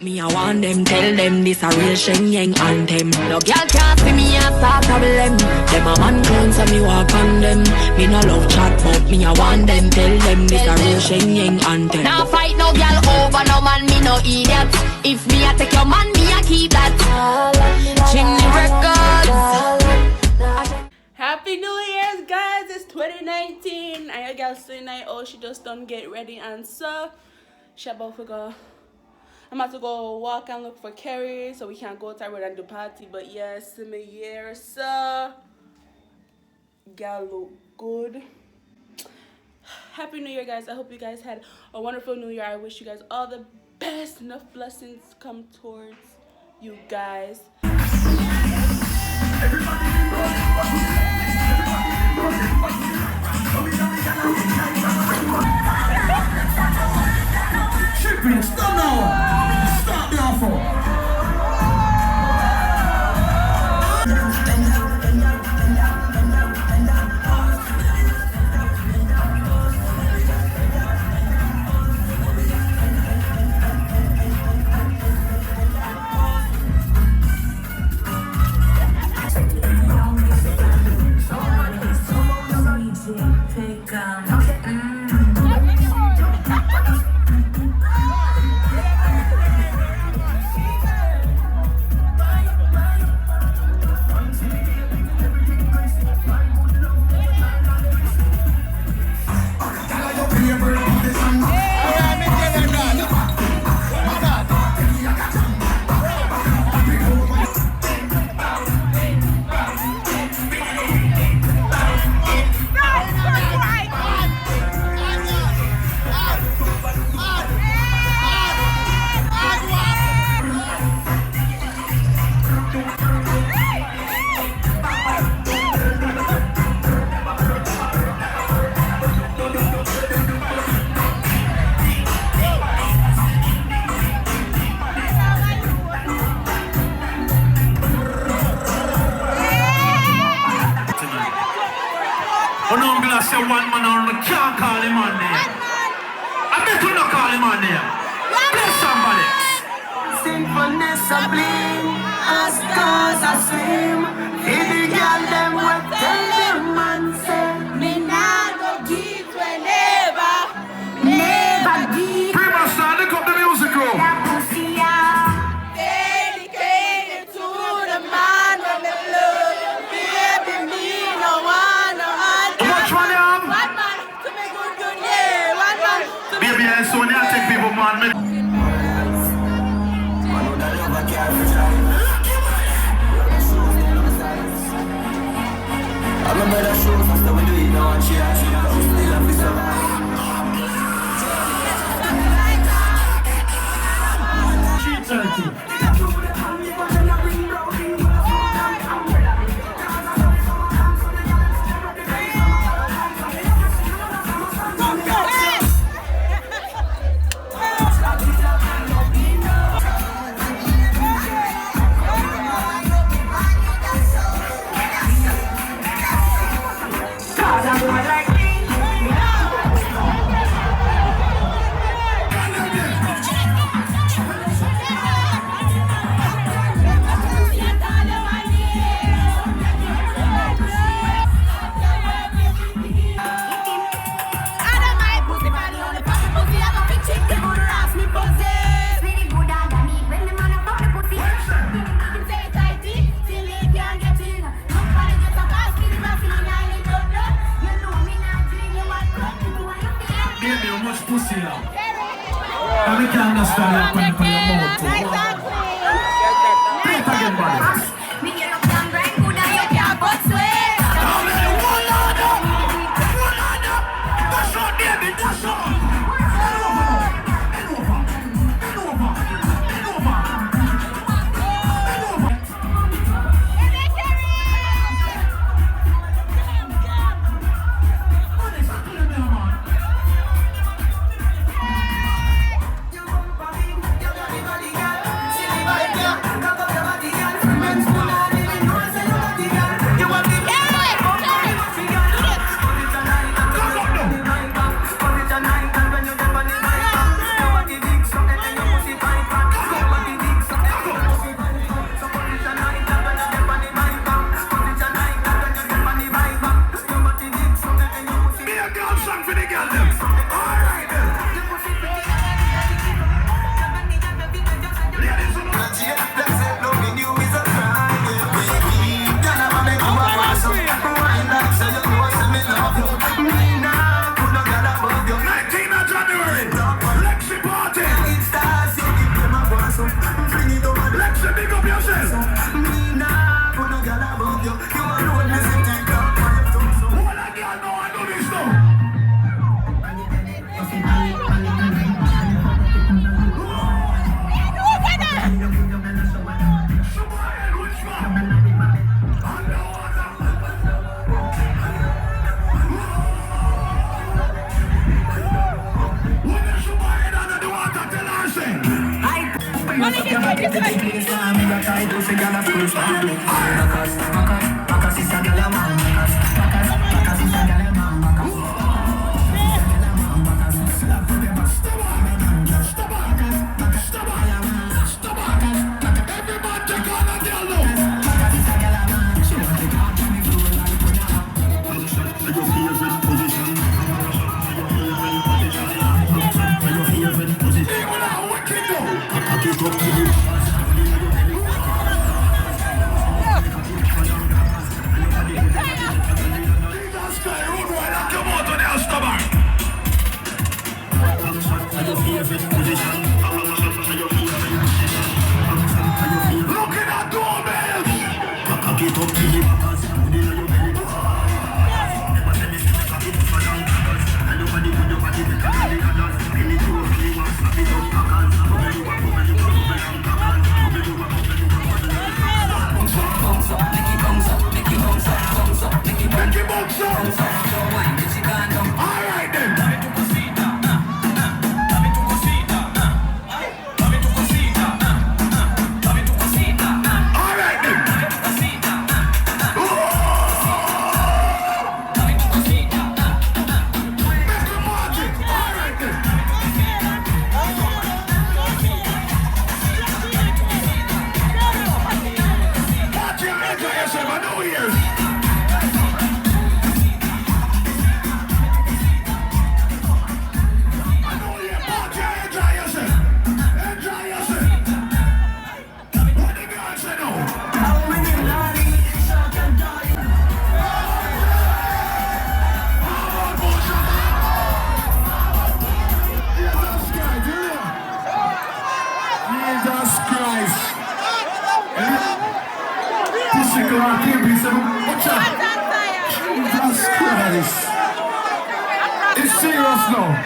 Me, I want them, tell them this a real Shen Yang anthem. No girl can't see me a start problem. Them a man clown so me walk on them. Me no love chat but me I want them, tell them this a real Shen Yang anthem. Now fight no girl over no man, me no idiot. If me a take your man, me a keep that. Chimney Records. Happy New Year's, guys! It's 2019. And your girl tonight, oh, she just done get ready and so she about to go. I'm about to go walk and look for Kerry so we can go to her and do party. But yes, in a year, so girl look good. Happy New Year, guys. I hope you guys had a wonderful New Year. I wish you guys all the best. Enough blessings come towards you guys. Stop now! Stop now for! Say one man on the can't call him on name. I bet you not call him on name. Play somebody. Sinfulness a bling, as stars a swim. If the girl them will tell them man say, me nah go give whenever, never give. Prima star, look up the music room. That pussy dedicated to the man when they love. Baby, me no one no other. Baby, I saw you take people, man. I'm a better show, faster we do it now, and she still have to survive. I can't understand that when you mouth. Play it again, buddy. It's serious now.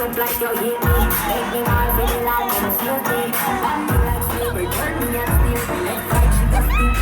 Like you hate me, make me want to feel like I'm guilty. I'm like silver, turn me and steal. Let's fight, she just think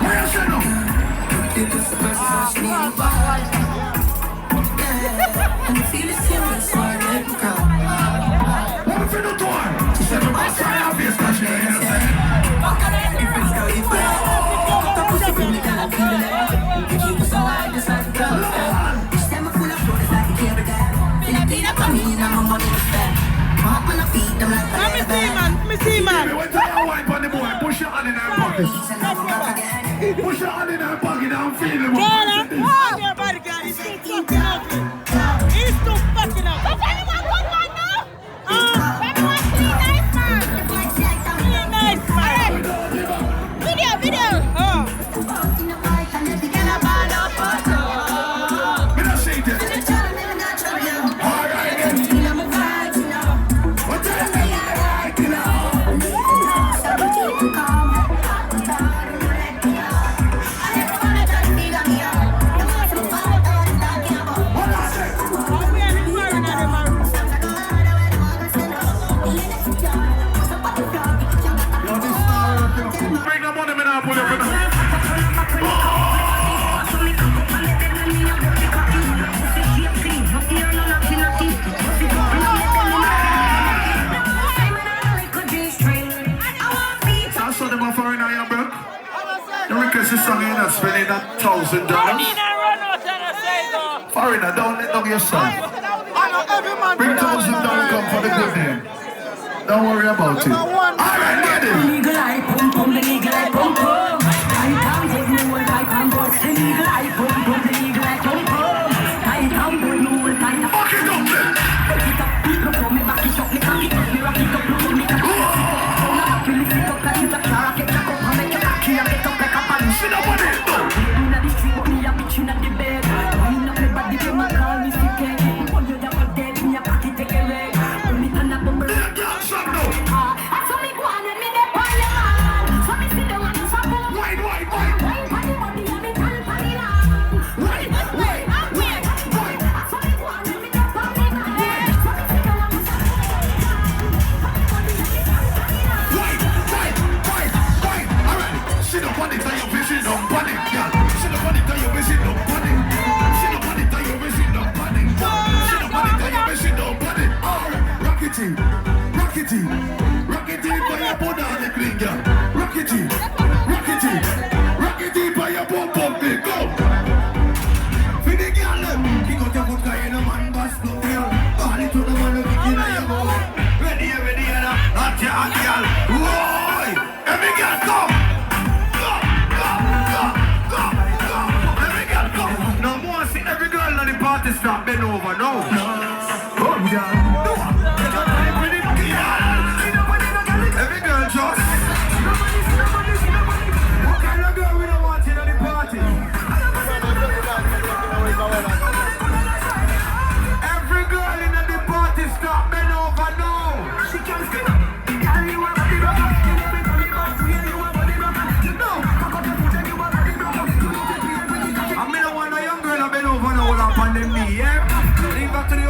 Where you say no? And you feel the same, so I let go. What if you do to her? She said, "My boss, I have this cash in here." Me see, man. Wait till I wipe on the boy. Push your hand in her pocket. Push your hand in her pocket and feel it. On your body, girl. He's too fucking ugly. He's too fucking ugly. But anyone good man now? Everyone clean nice man. Clean nice man. Video. Me not say that. All right, then. What the hell? Bring the money, me now pull up in the... I saw them off in your bro. The request is song in spending that $1,000. Foreigner, don't let down your son. Bring $1,000 come for the good name. Don't worry about it. Alright, ready? Legal eye, pum pum, the legal eye, pum pum. I can't take no one, I can't go. The legal eye, pum pum, the legal eye, pum pum. I can't go no one, I can't. Fuck it up then. Pick it up, look for me, back it up, me cock it up, me rock it up, look for me, cock it up. Now I feel it up like it's a car, get back up, and make it back here, get up like a pan. Sit up on it. Inna the street, but me a bitch inna the bed. Wind up me body, them a call me sick. When you never dead, me a cocky take a leg. When me turn up a bird. Yeah, girl, shut up. So me go on and me dey pan the man. So me sit down and so boom. Wait. Wine pan the body and me tan pan the land. Wait. So me go on and me dey pan the man. So me sit down and so Wait. Alright. Sit up on it, tell your bitch, sit up on it, girl. Sit up on it, tell your bitch, sit up on it. Sit up on it, tell your bitch, sit up on it. Sit up on it, tell your bitch, sit up on it. Alright. Rockety, by your body on the clean, girl. Rockety, by your bum bum, big go. For the girl, kick out your vodka in a man, bust no girl. All it to the man, kick in a your go. Ready, hot girl. Whoa, every girl come. Go. Every girl come. No more see every girl on the party stop bend over, no. Come, girl. Every girl just. What kind of girl we don't want in the party? Every girl in the party stop bend over now. She can't skip. I mean, I want a young girl to bend over now, all up on them knee, yeah? Leave back to the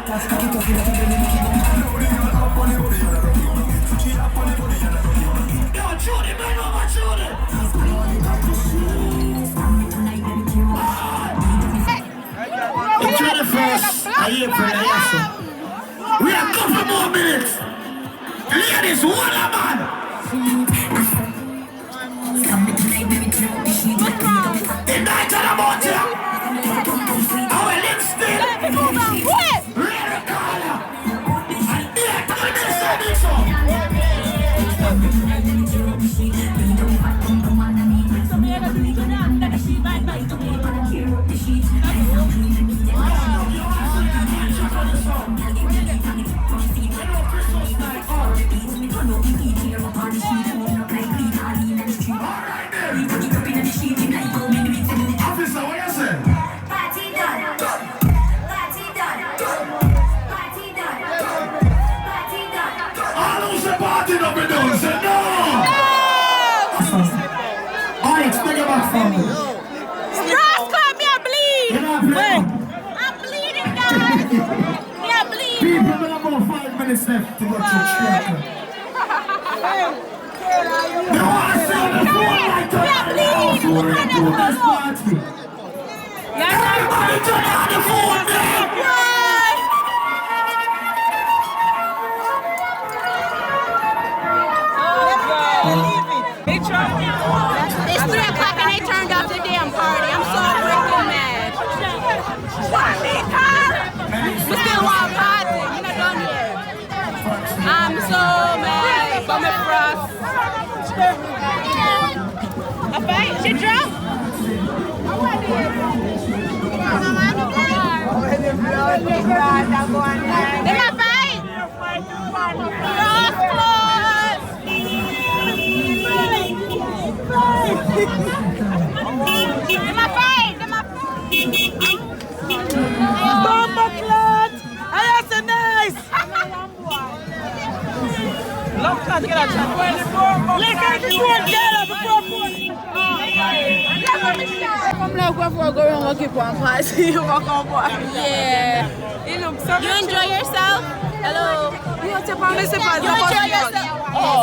The 21st of April, yes. We have a couple more minutes. Ladies, what a man! The night of the mountain. Our lipstick. Red color. And here, tell me Officer, what you say? Party done. Party done. Party done. Party done. All who say party up and down, say no! Alex, take it back from me. Ross, come here, bleed. You're not playing. I'm bleeding, guys. Yeah, bleed. People, we have about 5 minutes left to go to church. You want to sell the phone like that? Let's party. Everybody turn on the phone, man! It's 3 o'clock and they turned off the damn party. I'm so freaking mad. We still want party. We're not done yet. I'm so mad. Bummy Frost. A fight? She drunk? They not fight? Frost close. Them a fight. Bomba clot! I that's nice! Love clot, get out of Let's get the phone, get out before phone! I'm like, before I go around and keep on class, you walk on board. Yeah. You enjoy yourself? Hello. You enjoy yourself? Yes,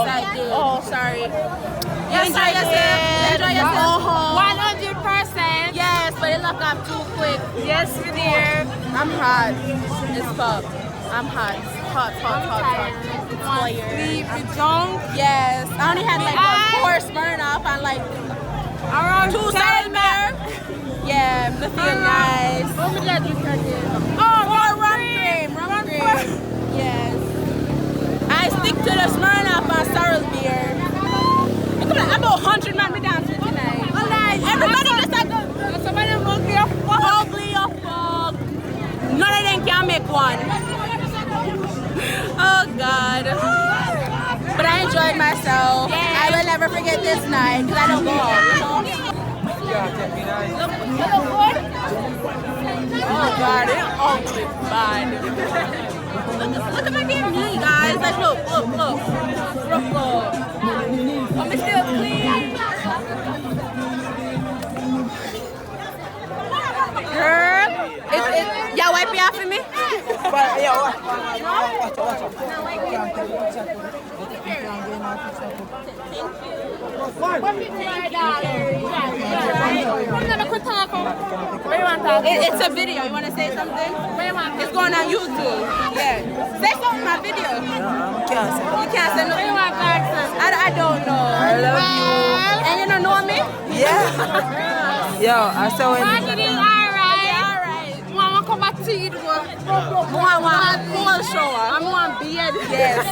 I did. Oh, sorry. You enjoy yourself? Enjoy yourself? 100%. Yes, but it look up too quick. Yes, we dear. I'm hot. It's fucked. I'm hot. Hot. Sleep, you don't? Yes. I only had like a 4 Smirnoff and like Around 2 Salmer. Yeah, I feel nice. What would that you can do? Oh, rum cream. Yes. I stick to the Smirnoff and Sorrel beer. I'm about 100 man me dance with tonight. Everybody just like somebody ugly or fuck. None of them can make one. Oh God. But I enjoyed myself. I will never forget this night because I don't go out, you know? Look good? Oh God, it's ugly bad. Look at my damn knee, guys. Like, look. I'm still clean. Girl, y'all wipe me off for me? It's a video. You want to say something? It's going on YouTube. Yeah. Say something in my video. You can't say nothing. I don't know. I love you. And you don't know me? Yeah. Yo, I saw when Alright. Want to come back to you? Want full shower. I want beard. Yes.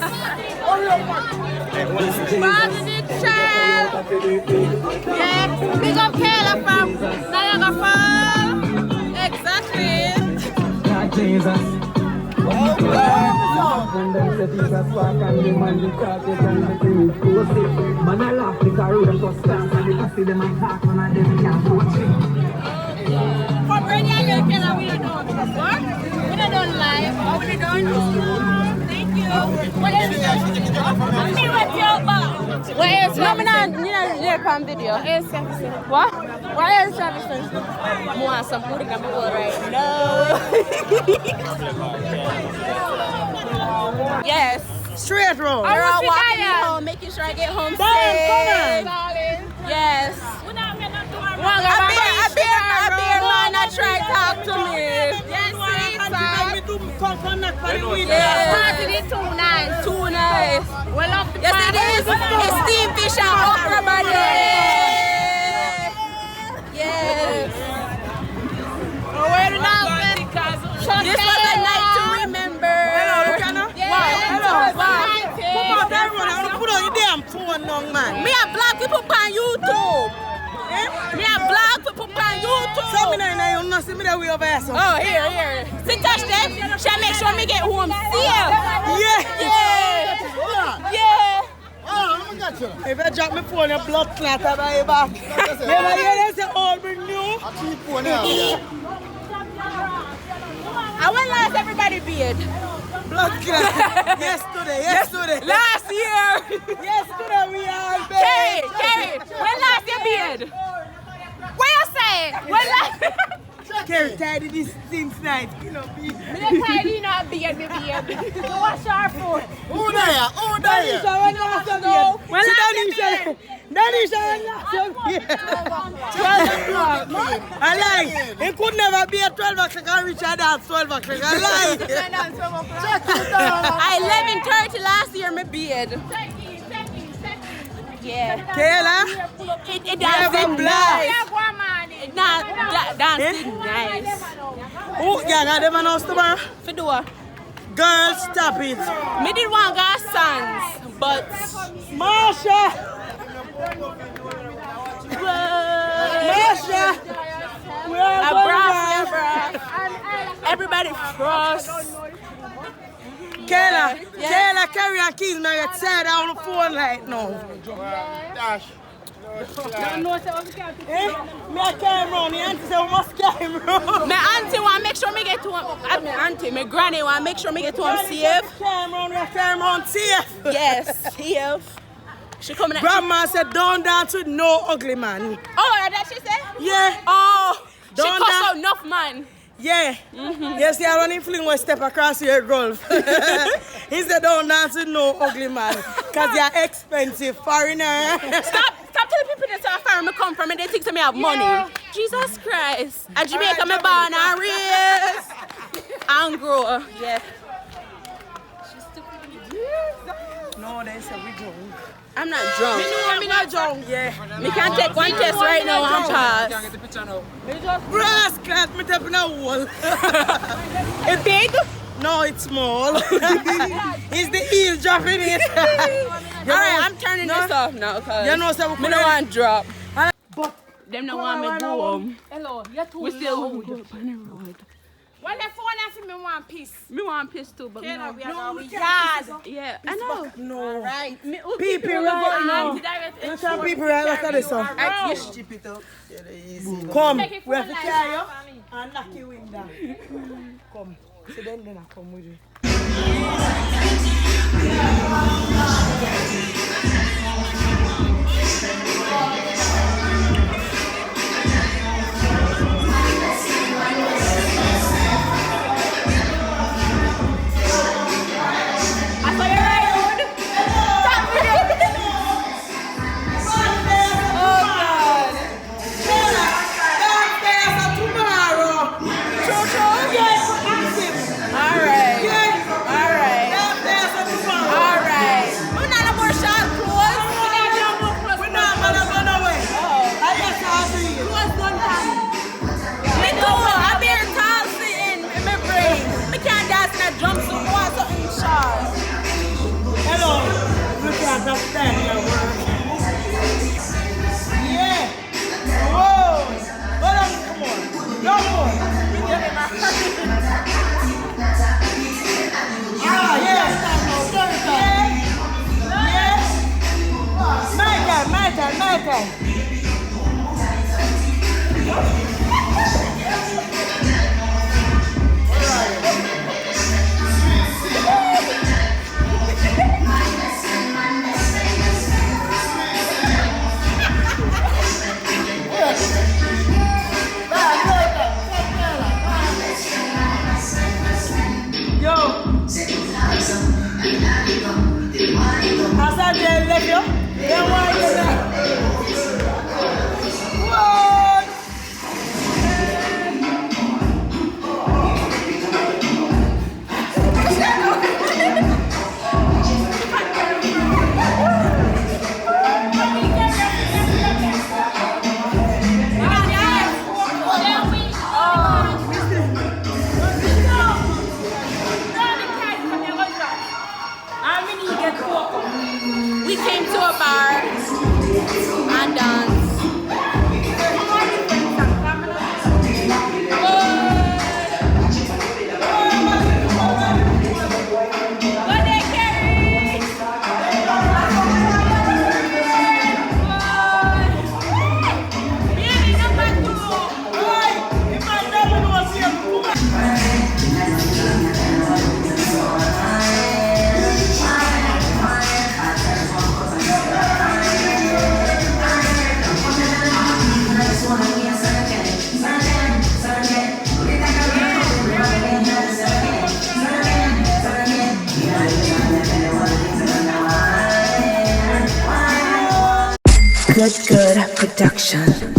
Yeah. Big up Kayla from Niagara Falls. Exactly. Jesus. Oh God. And then the Jesus walk and the man the talk it and the thing goes it. Man I laugh because road and bus stance and you see them and talk and I them can't watch it. For Brady and you can we don't work. We don't live. We don't do. What else? No, me not. You know, you're on video. What? What else services? I want some food in my world right now. Yes. Straight road. We're all walking me home, making sure I get home safe. Yes. I bear man, I try to talk to me. Yes, too nice. Yes, it is. It's steamed fish and okra buddy. Yes. This was a night to remember. Hello, put on your damn phone now, man. Me a blog people on YouTube. Me a blog people on YouTube. So me know you not see me that way over here. So. Oh, here. See, touch them. Shall make sure me get home safe. Yeah. If I drop my phone, your blood clot out of your back. Never hear them say, all me new. I will last everybody beard. Blood clot. Yesterday. Last year. Yesterday we all bed. Carrie, when last your beard? What you say? When last? Carrie tidy this since night. You know, Me not tidy, not beard, me beard. Wash our food. Who there? Danisha, when last your beard? When last your beard? Danisha, when last your beard? 12 o'clock. I lie. It could never be at 12 o'clock. I reach out at 12 o'clock. I lie. I 11:30 last year, my beard. Yeah. Kayla? It dancing nice. It dancing nice. Oh, yeah, got them announced tomorrow. Fedora. Girls, stop it. Me did want got sons, but Marsha! We are a going brass. Everybody frost. Kayla, carry your keys now. You're tired on the phone right now. Me a carry round. The auntie say we must carry round. My auntie want to make sure me get to him. My granny want to make sure me get to him safe. We carry round safe. Yes, safe. She coming at Grandma said don't dance with no ugly man. Oh, that she said? Yeah. Oh, she Don't cuss that- out enough man. Yeah. Yes, I don't fling one step across your golf. He said don't dance with no ugly man. Because you're expensive foreigner. Stop telling people that's how far I come from and they think to me I have money. Jesus Christ. At Jamaica, me born and raised and grow. Yeah. No, they said we drunk. I'm not drunk. Me not drunk. Yeah. Me can't take one test right now and pass. Brass class, me tapping a hole. It big? No, it's small. It's the heel dropping it. Alright, I'm turning this off now because You know, so we me don't want to drop. But Them don't want me to go home. Hello, you're too We still loud. want to go up on the road. Well, the phone and me one piece. Me want piss too, but We no. are going yard. Yeah, I know. no. Right. People right now. Look at people right. Look at this one. Come, we have to carry you and knock you in there. Come. So then I come with you. bar and dance. Good production.